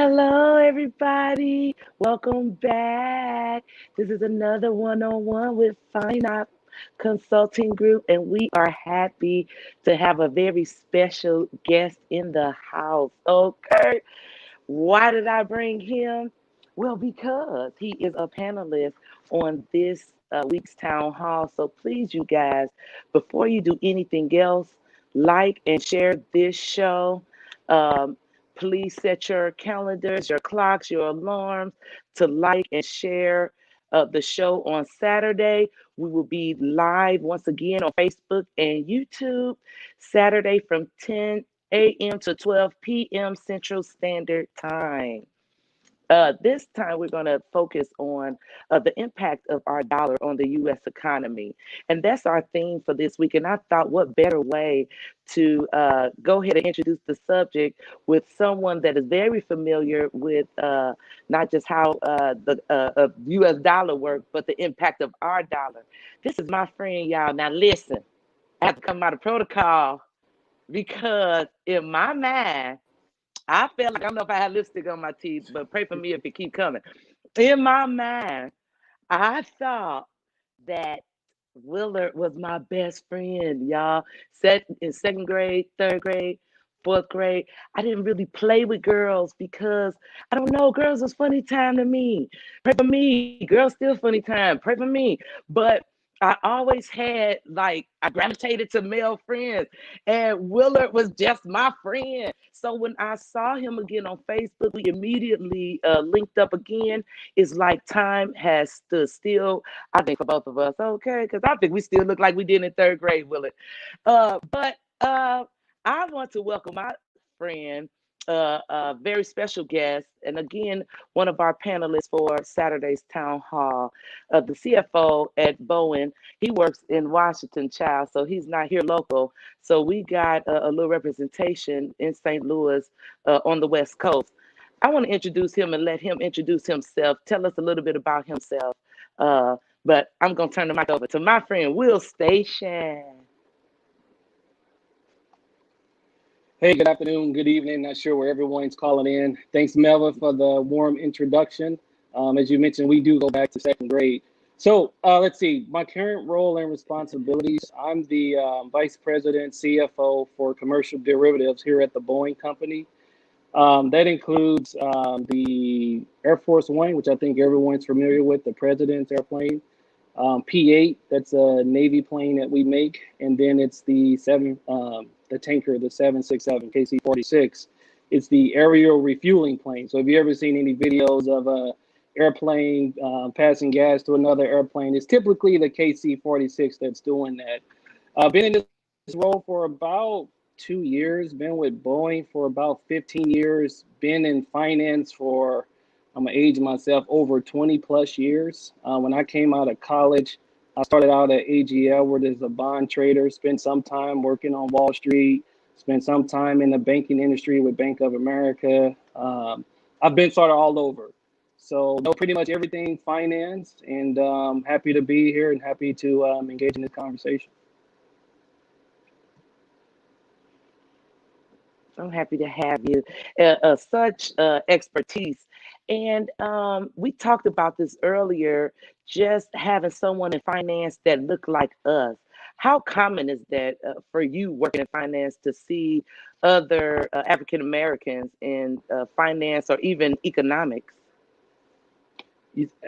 Hello, everybody. Welcome back. This is another one-on-one with FinOp Consulting Group, and we are happy to have a very special guest in the house. Okay. Why did I bring him? Well, because he is a panelist on this week's town hall. So please, you guys, before you do anything else, like and share this show. Um, Please set your calendars, your clocks, your alarms to like and share the show on Saturday. We will be live once again on Facebook and YouTube Saturday from 10 a.m. to 12 p.m. Central Standard Time. This time, we're going to focus on the impact of our dollar on the U.S. economy. And that's our theme for this week. And I thought, what better way to go ahead and introduce the subject with someone that is very familiar with not just how the U.S. dollar works, but the impact of our dollar. This is my friend, y'all. Now, listen, I have to come out of protocol because in my mind, I felt like I don't know if I had lipstick on my teeth, but pray for me if it keep coming. In my mind, I thought that Willard was my best friend, y'all. Set in second grade, third grade, fourth grade. I didn't really play with girls because I don't know, girls was funny time to me. Pray for me. Girls still funny time. Pray for me. But I always had like I gravitated to male friends, and Willard was just my friend. So when I saw him again on Facebook, we immediately linked up again. It's like time has stood still. I think for both of us, okay, because I think we still look like we did in third grade, Willard. But I want to welcome my friend, a very special guest, and again, one of our panelists for Saturday's town hall, the CFO at Boeing. He works in Washington, child, so he's not here local. So we got a little representation in St. Louis on the West Coast. I want to introduce him and let him introduce himself, tell us a little bit about himself. But I'm going to turn the mic over to my friend, Will Station. Hey, good afternoon, good evening. Not sure where everyone's calling in. Thanks, Melva, for the warm introduction. As you mentioned, we do go back to second grade. So let's see, my current role and responsibilities. I'm the Vice President, CFO for commercial derivatives here at the Boeing Company. That includes the Air Force One, which I think everyone's familiar with, the President's airplane. P8, that's a Navy plane that we make, and then it's the tanker, the 767 KC-46. It's the aerial refueling plane. So if you ever seen any videos of a airplane passing gas to another airplane, it's typically the KC-46 that's doing that. I've been in this role for about 2 years, been with Boeing for about 15 years, been in finance for I'm gonna age myself over 20 plus years. When I came out of college, I started out at AGL, where there's a bond trader, spent some time working on Wall Street, spent some time in the banking industry with Bank of America. I've been sort of all over. So know pretty much everything finance, and happy to be here and happy to engage in this conversation. I'm happy to have you. Such expertise. And we talked about this earlier, just having someone in finance that looked like us. How common is that for you working in finance to see other African Americans in finance or even economics?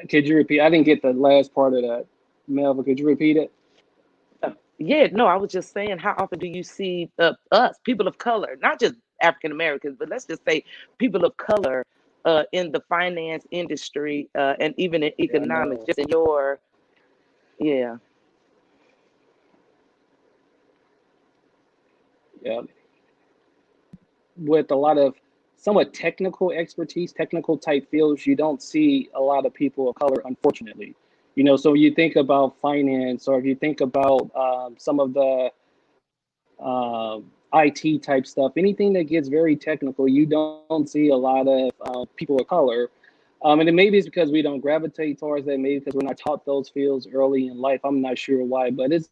Could you repeat? I didn't get the last part of that, Melva. Could you repeat it? Yeah, no, I was just saying, how often do you see us, people of color, not just African Americans, but let's just say people of color in the finance industry and even in Yeah, economics, no. just in your, yeah. Yeah. With a lot of somewhat technical expertise, technical type fields, you don't see a lot of people of color, unfortunately. So you think about finance, or if you think about some of the IT type stuff, anything that gets very technical, you don't see a lot of people of color. And then maybe it's because we don't gravitate towards that, maybe because we're not taught those fields early in life. I'm not sure why, but it's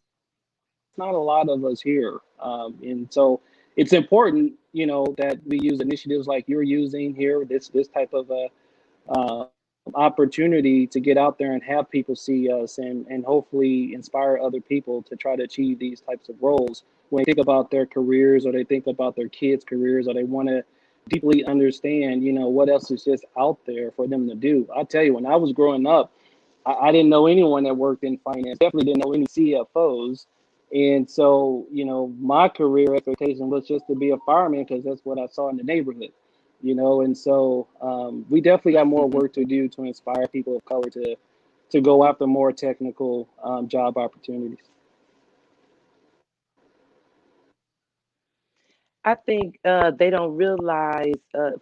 not a lot of us here. And so it's important, that we use initiatives like you're using here, this type of opportunity to get out there and have people see us, and hopefully inspire other people to try to achieve these types of roles when they think about their careers, or they think about their kids' careers, or they want to deeply understand, what else is just out there for them to do. I'll tell you, when I was growing up, I didn't know anyone that worked in finance. Definitely didn't know any CFOs. And so, my career expectation was just to be a fireman because that's what I saw in the neighborhood. And so we definitely got more work to do to inspire people of color to go after more technical job opportunities. I think they don't realize,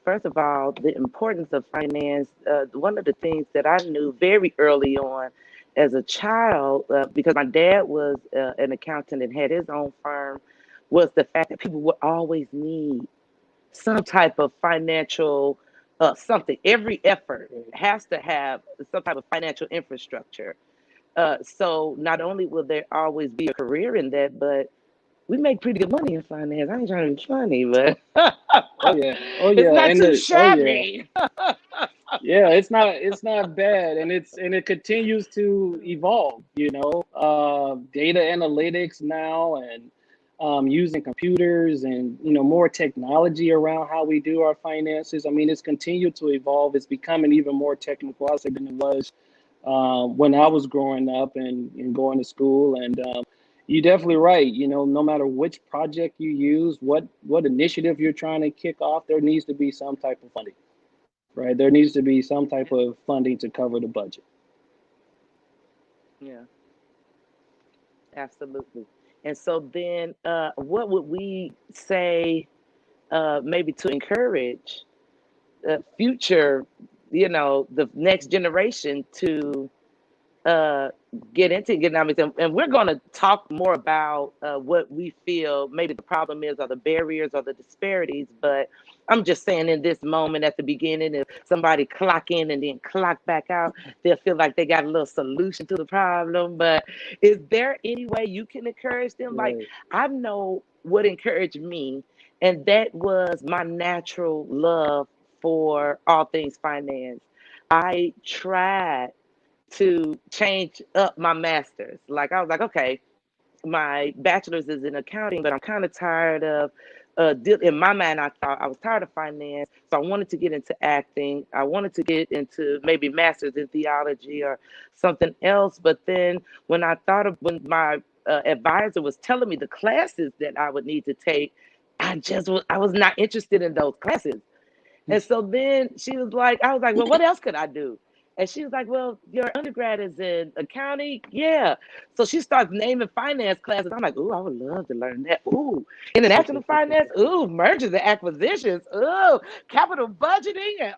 first of all, the importance of finance. One of the things that I knew very early on as a child, because my dad was an accountant and had his own firm, was the fact that people would always need some type of financial something. Every effort has to have some type of financial infrastructure. So not only will there always be a career in that, but we make pretty good money in finance. I ain't trying to be funny, but Oh yeah, oh it's yeah, not and too oh yeah, shabby. yeah. It's not bad, and it continues to evolve. Data analytics now, and using computers, and more technology around how we do our finances. I mean, it's continued to evolve. It's becoming even more technical, I say, than it was when I was growing up and going to school. And you're definitely right. No matter which project you use, what initiative you're trying to kick off, there needs to be some type of funding, right? There needs to be some type of funding to cover the budget. Yeah, absolutely. And so then, what would we say, maybe to encourage future, the next generation to uh, get into economics, and we're going to talk more about what we feel maybe the problem is, or the barriers, or the disparities. But I'm just saying, in this moment at the beginning, if somebody clock in and then clock back out, they'll feel like they got a little solution to the problem. But is there any way you can encourage them? Like, Right. I know what encouraged me, and that was my natural love for all things finance. I tried to change up my master's. Like, I was like, okay, my bachelor's is in accounting, but I'm kind of tired of in my mind, I thought I was tired of finance, so I wanted to get into acting. I wanted to get into maybe master's in theology or something else. But then when my advisor was telling me the classes that I would need to take, I was not interested in those classes. And so then I was like, well, what else could I do? And she was like, well, your undergrad is in accounting. Yeah. So she starts naming finance classes. I'm like, ooh, I would love to learn that. Ooh, international finance. Ooh, mergers and acquisitions. Ooh, capital budgeting. And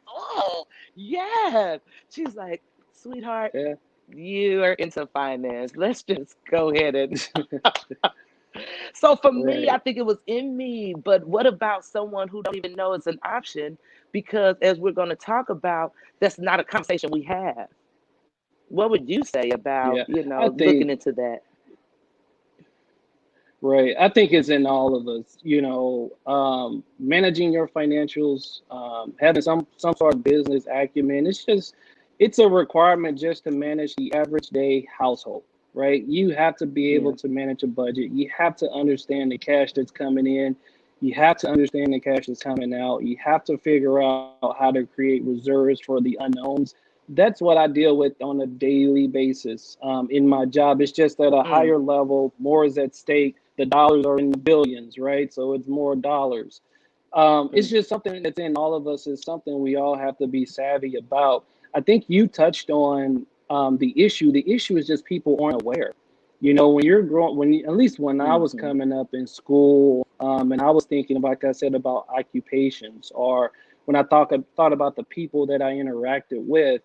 yes. She's like, sweetheart, Yeah. you are into finance. Let's just go ahead and so for me, I Right. think it was in me. But what about someone who don't even know it's an option? Because as we're going to talk about, that's not a conversation we have. What would you say about, Yeah. I looking think into that? Right. I think it's in all of us, managing your financials, having some sort of business acumen. It's a requirement just to manage the average day household, right? You have to be able Yeah. to manage a budget. You have to understand the cash that's coming in. You have to understand the cash that's coming out. You have to figure out how to create reserves for the unknowns. That's what I deal with on a daily basis in my job. It's just at a Mm, higher level, more is at stake. The dollars are in the billions, right? So it's more dollars. It's mm, just something that's in all of us. Is something we all have to be savvy about. I think you touched on the issue. The issue is just people aren't aware. When you're growing, at least when I was mm-hmm, coming up in school, and I was thinking, like I said, about occupations, or when I thought about the people that I interacted with,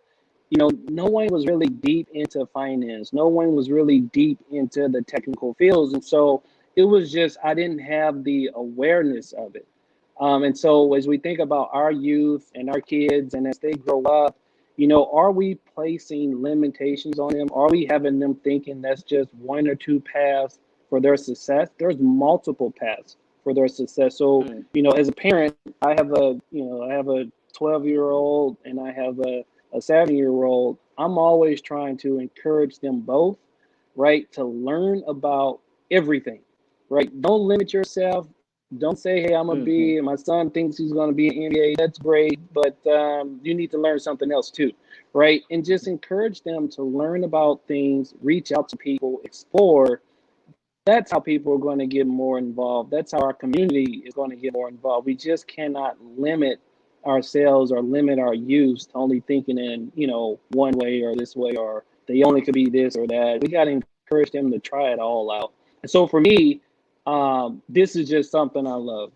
no one was really deep into finance. No one was really deep into the technical fields. And so it was just, I didn't have the awareness of it. And so as we think about our youth and our kids, and as they grow up, are we placing limitations on them? Are we having them thinking that's just one or two paths for their success? There's multiple paths for their success. So, Mm, as a parent, I have a 12-year-old and I have a 7-year-old. I'm always trying to encourage them both, right, to learn about everything, right? Don't limit yourself. Don't say, hey, I'm a mm-hmm. B and my son thinks he's going to be an NBA. That's great, but you need to learn something else too, right? And just encourage them to learn about things, reach out to people, explore. That's how people are going to get more involved. That's how our community is going to get more involved. We just cannot limit ourselves or limit our youth to only thinking in, one way or this way, or they only could be this or that. We got to encourage them to try it all out. And so for me, this is just something I love.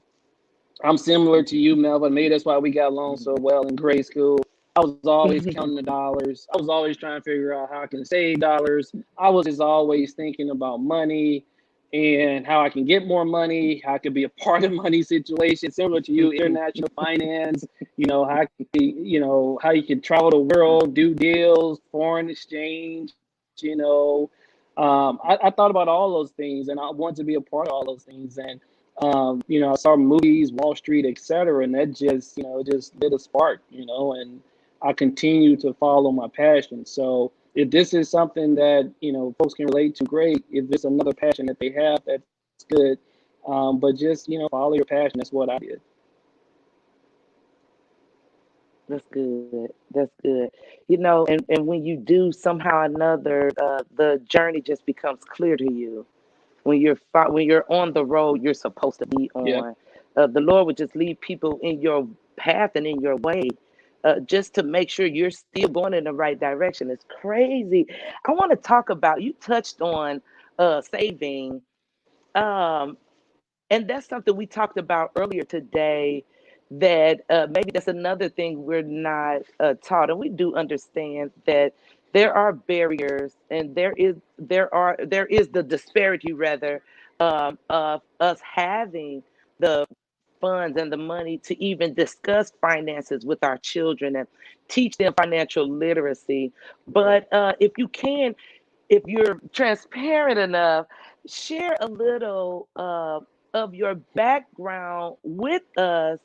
I'm similar to you, Melvin. Maybe that's why we got along so well in grade school. I was always counting the dollars. I was always trying to figure out how I can save dollars. I was just always thinking about money and how I can get more money, how I could be a part of money situation, similar to you, international finance, how you can travel the world, do deals, foreign exchange, you know. I thought about all those things and I wanted to be a part of all those things. And I saw movies, Wall Street, etc., and that just lit a spark, and I continue to follow my passion. So if this is something that folks can relate to, great. If it's another passion that they have, that's good. But just follow your passion. That's what I did. That's good. That's good. And when you do somehow or another, the journey just becomes clear to you. When you're on the road you're supposed to be Yeah, on. The Lord would just lead people in your path and in your way, just to make sure you're still going in the right direction. It's crazy. I want to talk about, you touched on saving, um, and that's something we talked about earlier today, that maybe that's another thing we're not taught, and we do understand that there are barriers, and there is the disparity rather, of us having the funds and the money to even discuss finances with our children and teach them financial literacy. right. But if you're transparent enough, share a little of your background with us,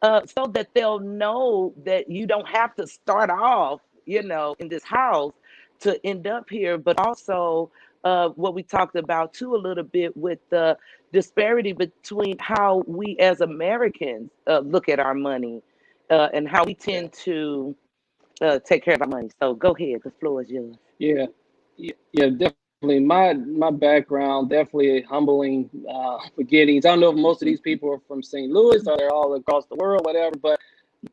so that they'll know that you don't have to start off, in this house to end up here, but also what we talked about too a little bit with the disparity between how we as Americans look at our money, and how we Yeah. tend to take care of our money. So go ahead, the floor is yours. Yeah, yeah, definitely. My background definitely humbling beginnings. I don't know if most of these people are from St. Louis or they're all across the world, whatever. But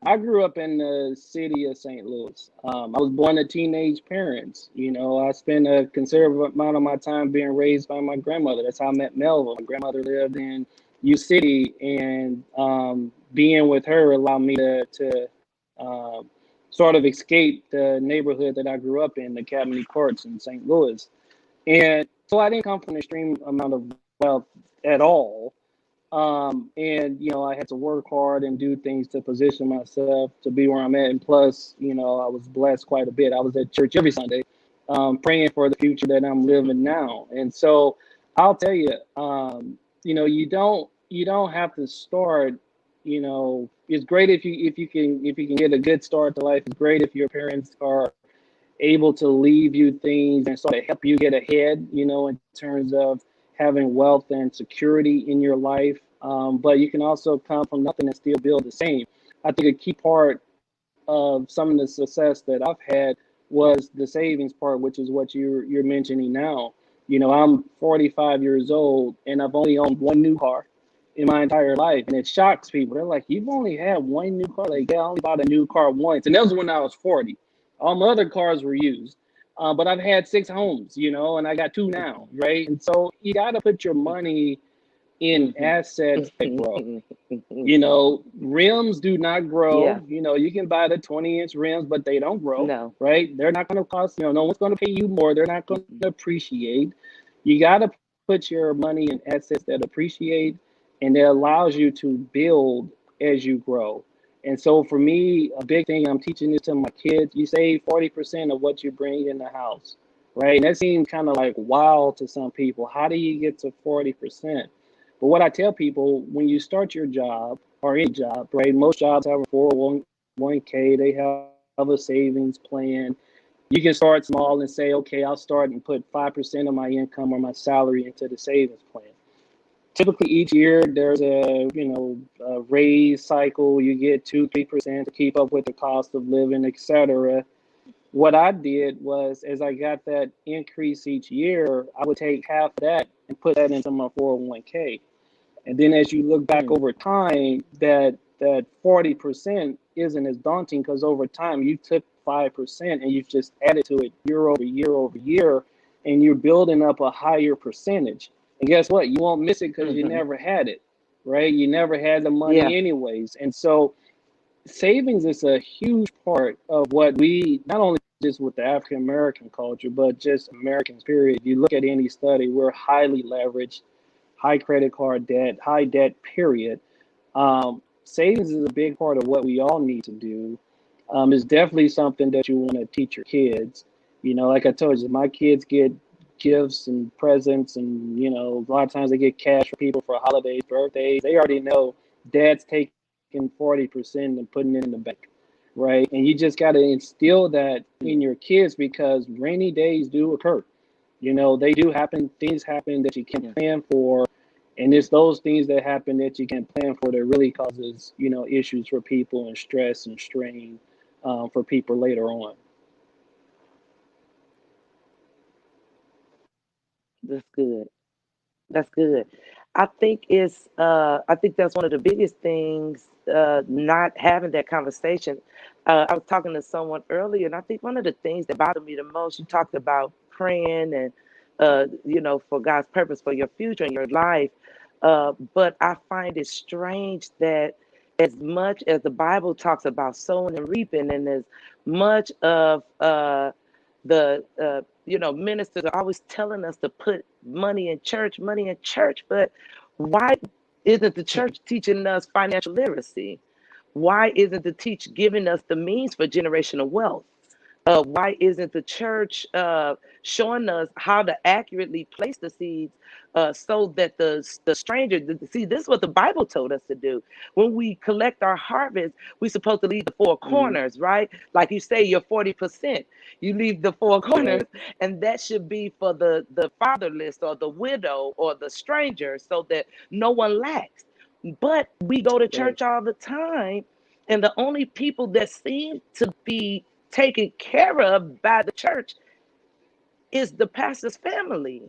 I grew up in the city of St. Louis. I was born to teenage parents. I spent a considerable amount of my time being raised by my grandmother. That's how I met Melville. My grandmother lived in U City, and being with her allowed me to um, sort of escape the neighborhood that I grew up in, the Academy Courts in St. Louis. And so I didn't come from an extreme amount of wealth at all. And I had to work hard and do things to position myself to be where I'm at. And plus, I was blessed quite a bit. I was at church every Sunday, praying for the future that I'm living now. And so I'll tell you, you don't have to start. It's great if you can get a good start to life. It's great if your parents are able to leave you things and sort of help you get ahead, in terms of having wealth and security in your life. But you can also come from nothing and still build the same. I think a key part of some of the success that I've had was the savings part, which is what you're mentioning now. I'm 45 years old and I've only owned one new car in my entire life, and it shocks people. They're like, "You've only had one new car?" Like, yeah, I only bought a new car once, and that was when I was 40. All my other cars were used. But I've had six homes, and I got two now, right? And so you got to put your money in assets that grow. Rims do not Yeah. grow. You can buy the 20-inch rims, but they don't grow, No. right? They're not going to cost, no one's going to pay you more. They're not going to appreciate. You got to put your money in assets that appreciate and that allows you to build as you grow. And so for me, a big thing, I'm teaching this to my kids, you save 40% of what you bring in the house, right? And that seems kind of like wow to some people. How do you get to 40%? But what I tell people, when you start your job or any job, right? Most jobs have a 401k, they have a savings plan. You can start small and say, okay, I'll start and put 5% of my income or my salary into the savings plan. Typically each year there's a raise cycle. You get 2-3% to keep up with the cost of living, etc. What I did was, as I got that increase each year, I would take half of that and put that into my 401k. And then as you look back Mm. over time, that 40% isn't as daunting, because over time you took 5% and you've just added to it year over year over year, and you're building up a higher percentage. And guess what? You won't miss it because you Mm-hmm. never had it, right? You never had the Yeah. money anyways. And so savings is a huge part of what we, not only just with the African American culture, but just Americans, period. You look at any study, we're highly leveraged, high credit card debt, high debt, period. Savings is a big part of what we all need to do. It's definitely something that you want to teach your kids. Like I told you, my kids get gifts and presents, and a lot of times they get cash for people for holidays, birthdays. They already know dad's taking 40% and putting it in the bank, right? And you just got to instill that in your kids, because rainy days do occur. They do happen. Things happen that you Yeah. can't plan for, and it's those things that happen that you can't plan for that really causes issues for people, and stress and strain for people later on. That's good. That's good. I think that's one of the biggest things, not having that conversation. I was talking to someone earlier, and I think one of the things that bothered me the most, you talked about praying and for God's purpose for your future and your life. But I find it strange that as much as the Bible talks about sowing and reaping, and as much of the ministers are always telling us to put money in church, but why isn't the church teaching us financial literacy? Why isn't the teach giving us the means for generational wealth? Why isn't the church showing us how to accurately place the seeds, so that the stranger see, this is what the Bible told us to do. When we collect our harvest, we're supposed to leave the four Hmm. corners, right? Like you say, your 40%, you leave the four corners, Right, and that should be for the fatherless or the widow or the stranger, so that no one lacks. But we go to right, church all the time, and the only people that seem to be taken care of by the church is the pastor's family.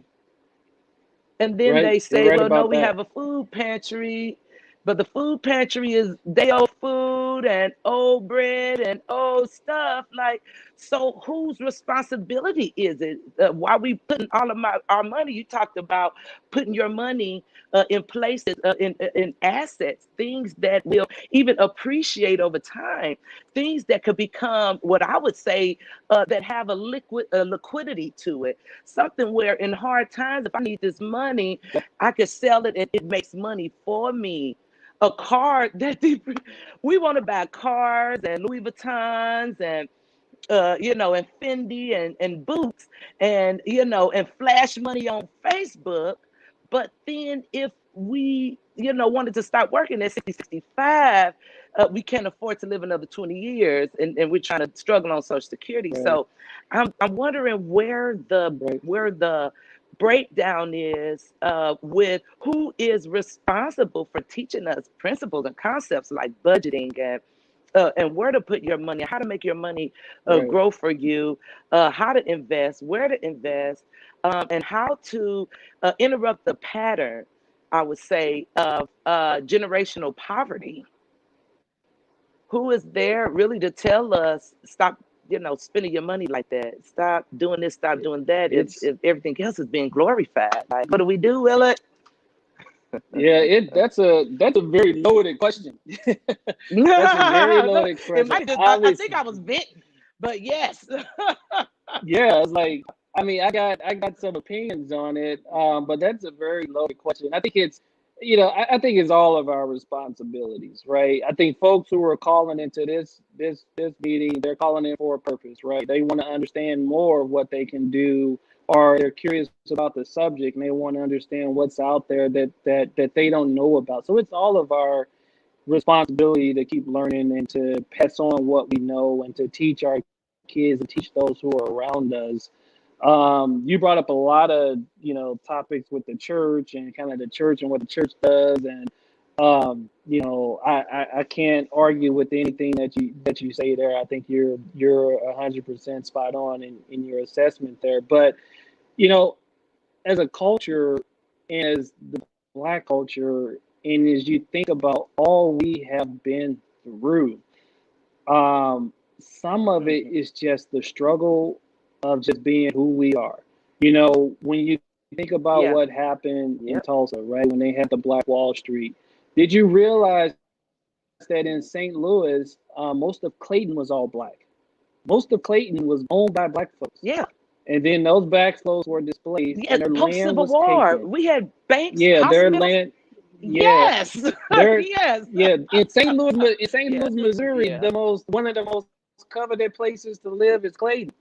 And then right. they You're say, right well, no, about we that. have a food pantry, but the food pantry is day old food and old bread and old stuff. Like, so whose responsibility is it? Why we putting all of our money? You talked about putting your money in places, in assets, things that will even appreciate over time, things that could become what I would say, that have a liquidity to it, something where in hard times, if I need this money, I could sell it and it makes money for me. A car that we want to buy cars and Louis Vuittons and and Fendi and boots and and flash money on Facebook. But then if we wanted to start working at 60, 65, we can't afford to live another 20 years, and we're trying to struggle on Social Security. Right, So I'm wondering right, where the breakdown is, with who is responsible for teaching us principles and concepts like budgeting and where to put your money, how to make your money right. grow for you, how to invest, where to invest, and how to interrupt the pattern, I would say, of generational poverty. Who is there really to tell us, stop, spending your money like that? Stop doing this, stop doing that, It's if everything else is being glorified. Like, what do we do, Willard? Yeah, that's a very loaded question. That's a very loaded It question. might just, I think Obviously, I was venting, but yes. yeah, it's like, I got some opinions on it, but that's a very loaded question. I think I think it's all of our responsibilities, right? I think folks who are calling into this meeting, they're calling in for a purpose, right? They want to understand more of what they can do or they're curious about the subject and they want to understand what's out there that they don't know about. So it's all of our responsibility to keep learning and to pass on what we know and to teach our kids and teach those who are around us. You brought up a lot of topics with the church and kind of the church and what the church does, and I can't argue with anything that you say there. I think you're 100% spot on in your assessment there. But you know, as a culture, as the Black culture, and as you think about all we have been through, some of it Mhm. is just the struggle of just being who we are. When you think about Yeah. what happened in Yep. Tulsa, right, when they had the Black Wall Street, did you realize that in St. Louis, most of Clayton was all black? Most of Clayton was owned by black folks. Yeah. And then those black folks were displaced Yeah. and their Post land Civil was War, taken. we had banks, Yeah, their hospitals. land, yeah, Yes. their Yes. yeah, in St. Yeah. Louis, Missouri, Yeah. one of the most coveted places to live is Clayton.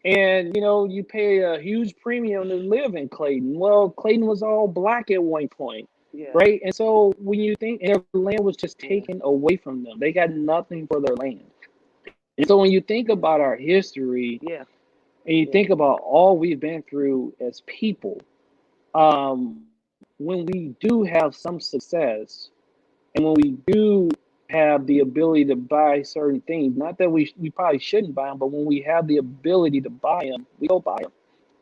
And you pay a huge premium to live in Clayton. Well, Clayton was all black at one point, Yeah. right? And so when you think their land was just Yeah. taken away from them, they got nothing for their land. And so when you think about our history Yeah. and you Yeah. think about all we've been through as people, when we do have some success and when we do have the ability to buy certain things, not that we probably shouldn't buy them, but when we have the ability to buy them, we go buy them.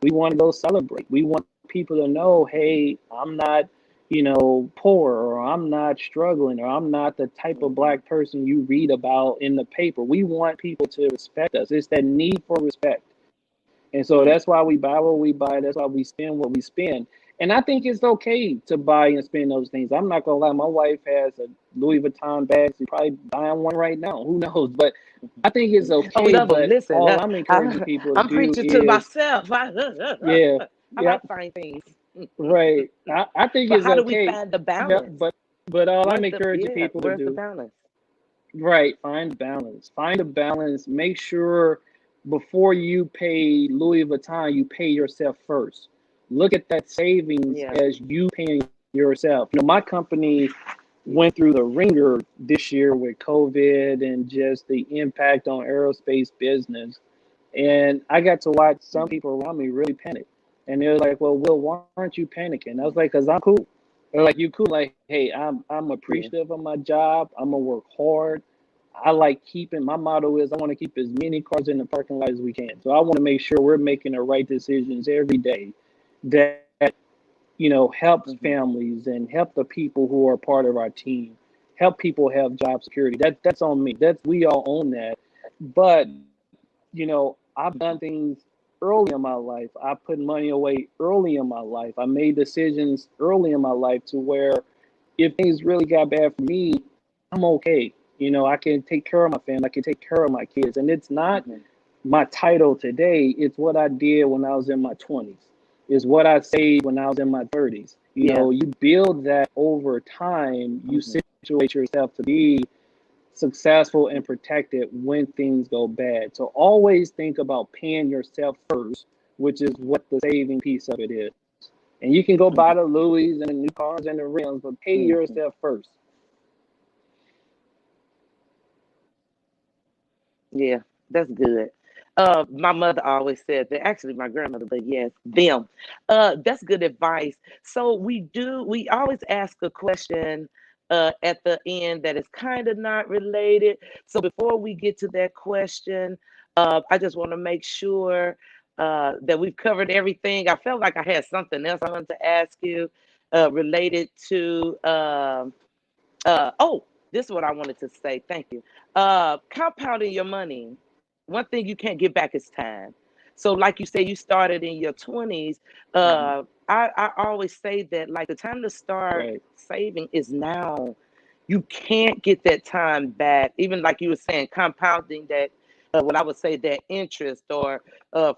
We want to go celebrate. We want people to know, hey, I'm not, poor, or I'm not struggling, or I'm not the type of Mhm. black person you read about in the paper. We want people to respect us. It's that need for respect. And so that's Yeah. why we buy what we buy. That's why we spend what we spend. And I think it's okay to buy and spend those things. I'm not gonna lie. My wife has a Louis Vuitton bag. She's probably buying one right now. Who knows? But I think it's Oh, we okay. love them. But Listen, all I'm encouraging people to I'm do preaching to is, myself. yeah, I yeah, like fine things. right. I think But it's how do we okay. find the Yeah, balance? but all I'm encouraging people to Where's the do, balance? right, find balance. Find a balance. Make sure before you pay Louis Vuitton, you pay yourself first. Look at that savings Yeah. as you paying yourself. My company went through the ringer this year with COVID and just the impact on aerospace business. And I got to watch some Mhm. people around me really panic. And they're like, well, Will, why aren't you panicking? I was like, because I'm cool. They're like, you cool? Like, hey, I'm Yeah. appreciative of my job. I'm gonna work hard. I like keeping, my motto is I want to keep as many cars in the parking lot as we can. So I want to make sure we're making the right decisions every day that, helps Mhm. families and help the people who are part of our team, help people have job security. That's on me. We all own that. But, I've done things early in my life. I put money away early in my life. I made decisions early in my life to where if things really got bad for me, I'm okay. I can take care of my family. I can take care of my kids. And it's not Mhm. my title today. It's what I did when I was in my 20s. It's what I saved when I was in my 30s. Yeah. You build that over time. You Mhm. situate yourself to be successful and protected when things go bad. So always think about paying yourself first, which is what the saving piece of it is. And you can go buy the Mhm. Louis and the new cars and the rims, but pay Mhm. yourself first. Yeah, that's good. My mother always said that. Actually, my grandmother, but yes, them. That's good advice. So we always ask a question at the end that is kind of not related. So before we get to that question, I just want to make sure that we've covered everything. I felt like I had something else I wanted to ask you related to. Oh, this is what I wanted to say. Thank you. Compounding your money. One thing you can't get back is time. So, like you say, you started in your 20s. Mhm. I always say that, like, the time to start Right. saving is now. You can't get that time back. Even like you were saying, compounding that, what I would say, that interest or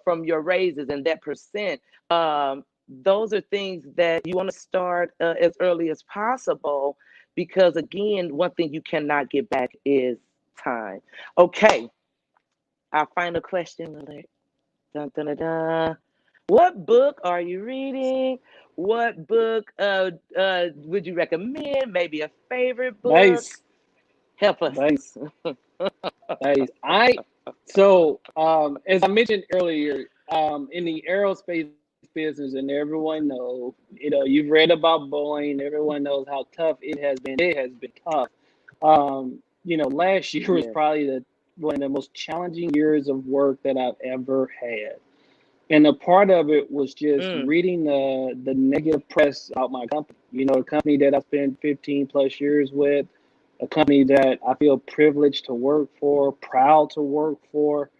from your raises and that percent. Those are things that you want to start as early as possible because, again, one thing you cannot get back is time. Okay, our final question, Willard. Dun, dun, dun, dun. What book are you reading? What book would you recommend? Maybe a favorite book? Nice, Help us. nice, nice. As I mentioned earlier, in the aerospace business, and everyone knows, you've read about Boeing. Everyone knows how tough it has been. It has been tough. Last year was Yes. probably the one of the most challenging years of work that I've ever had. And a part of it was just Mm, reading the negative press about my company. A company that I spent 15 plus years with, a company that I feel privileged to work for, proud to work for.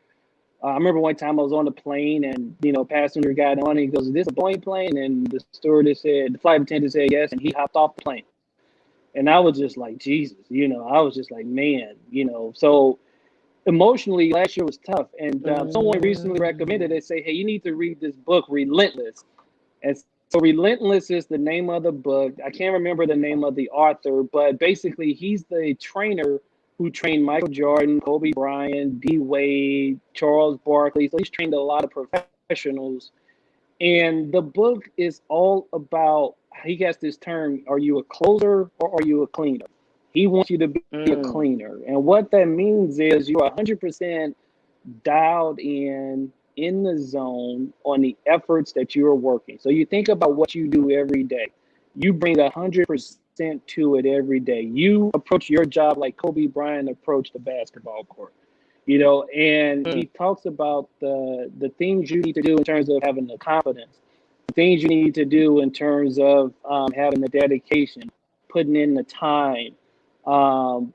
I remember one time I was on the plane and, passenger got on and he goes, "Is this a Boeing plane?" And the flight attendant said yes, and he hopped off the plane. And I was just like, Jesus, I was just like, man, so emotionally last year was tough. And someone recently recommended, mm, they say, hey, you need to read this book, Relentless. And so Relentless is the name of the book. I can't remember the name of the author, but basically he's the trainer who trained Michael Jordan, Kobe Bryant, D Wade, Charles Barkley. So he's trained a lot of professionals. And the book is all about, he has this term, are you a closer or are you a cleaner? He wants you to be a mm, cleaner. And what that means is you're 100% dialed in the zone on the efforts that you are working. So you think about what you do every day. You bring 100% to it every day. You approach your job like Kobe Bryant approached the basketball court. And mm, he talks about the things you need to do in terms of having the confidence, the things you need to do in terms of having the dedication, putting in the time. Um,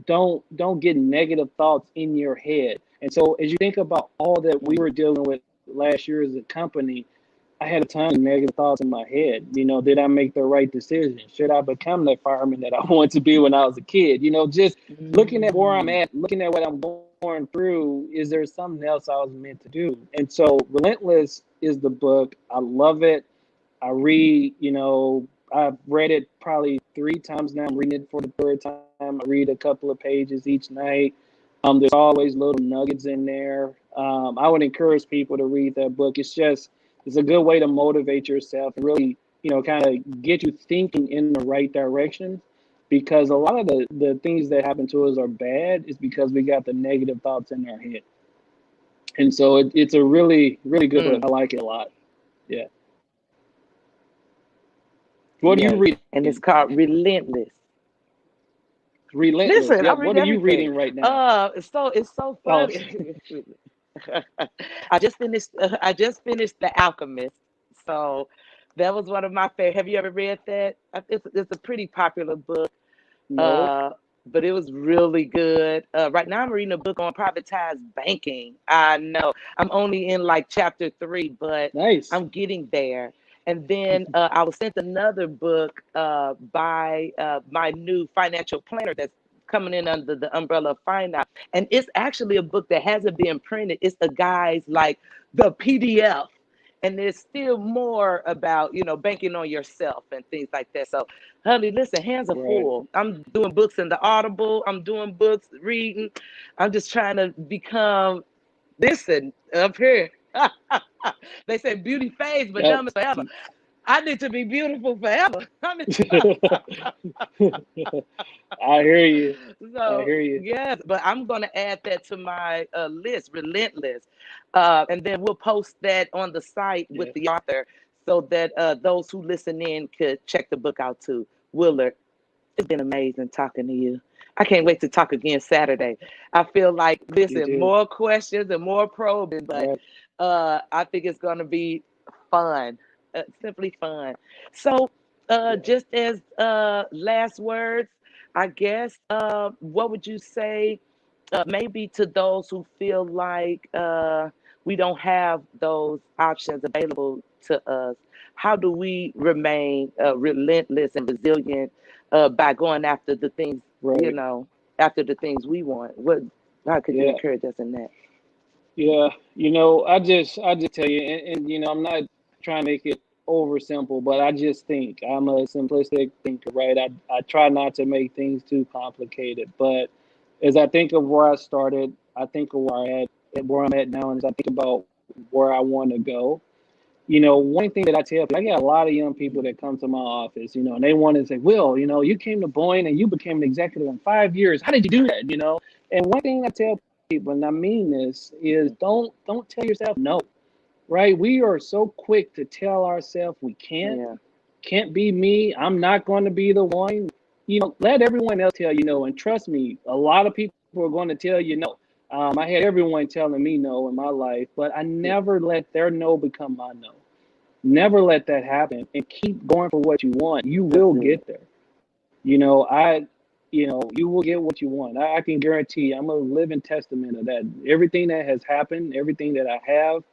don't get negative thoughts in your head. And so as you think about all that we mm, were dealing with last year as a company, I had a ton of negative thoughts in my head. Did I make the right decision? Should I become that fireman that I wanted to be when I was a kid? Just looking at where I'm mm, at, looking at what I'm going through, is there something else I was meant to do? And so Relentless is the book. I love it. I read, I've read it probably 3 times now. I'm reading it for the third time. I read a couple of pages each night. There's always little nuggets in there. I would encourage people to read that book. It's a good way to motivate yourself and really, kind of get you thinking in the right direction. Because a lot of the things that happen to us are bad is because we got the negative thoughts in our head. And so it's a really, really good book. mm. I like it a lot. Yeah. What are you Yes. reading? And it's called Relentless. Relentless. Listen, Yep. I What read are you everything. reading right now? It's so Oh, funny. I just finished The Alchemist. So that was one of my favorite. Have you ever read that? It's a pretty popular book. no. Uh, but it was really good. Right now, I'm reading a book on privatized banking. I know I'm only in like chapter 3, but Nice. I'm getting there. And then I was sent another book by my new financial planner that's coming in under the umbrella of FinOp. And it's actually a book that hasn't been printed. It's a guy's like the PDF. And there's still more about, banking on yourself and things like that. So honey, listen, hands are Right. full. I'm doing books in the Audible. I'm doing books, reading. I'm just trying to become, listen, up here. They say beauty fades, but Yep. dumb is forever. I need to be beautiful forever. I hear you. I So, hear you. yes, but I'm going to add that to my list, Relentless. And then we'll post that on the site with Yeah. the author so that those who listen in could check the book out too. Willard, it's been amazing talking to you. I can't wait to talk again Saturday. I feel like, You listen, too. more questions and more probing, but Right. I think it's going to be fun, simply fun. So, Yeah. just as last words, I guess, what would you say maybe to those who feel like we don't have those options available to us? How do we remain relentless and resilient by going after the things, you Right. know, after the things we want? How could you Yeah. encourage us in that? Yeah. I just tell you, and I'm not trying to make it over simple, but I just think I'm a simplistic thinker, right? I try not to make things too complicated, but as I think of where I started, I think of where I'm at now, and as I think about where I want to go, one thing that I tell people, I get a lot of young people that come to my office, and they want to say, Will, you came to Boeing and you became an executive in 5 years. How did you do that? And one thing I tell people, and I mean this, is don't tell yourself no, right? We are so quick to tell ourselves we Yeah. can't be me. I'm not going to be the one. Let everyone else tell you no. And trust me, a lot of people are going to tell you no. I had everyone telling me no in my life, but I never let their no become my no. Never let that happen, and keep going for what you want. You That's will good. get there. You will get what you want. I can guarantee. I'm a living testament of that. Everything that has happened, everything that I have,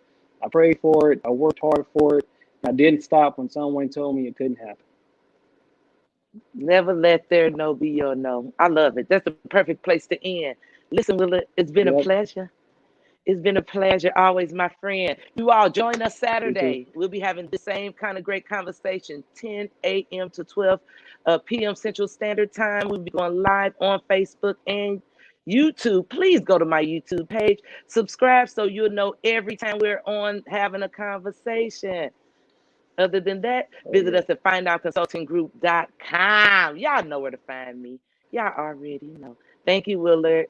I prayed for it. I worked hard for it. I didn't stop when someone told me it couldn't happen. Never let their no be your no. I love it. That's the perfect place to end. Listen, Willa, it's been a Yep. pleasure. It's been a pleasure, always, my friend. You all join us Me too. Saturday. We'll be having the same kind of great conversation, 10 a.m. to 12 p.m. Central Standard Time. We'll be going live on Facebook and YouTube. Please go to my YouTube page, subscribe so you'll know every time we're on having a conversation. Other than that, Oh visit yeah. us at findoutconsultinggroup.com. Y'all know where to find me. Y'all already know. Thank you, Willard.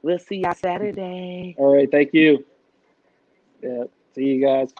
We'll see y'all Saturday. All right. Thank you. Yeah. See you guys.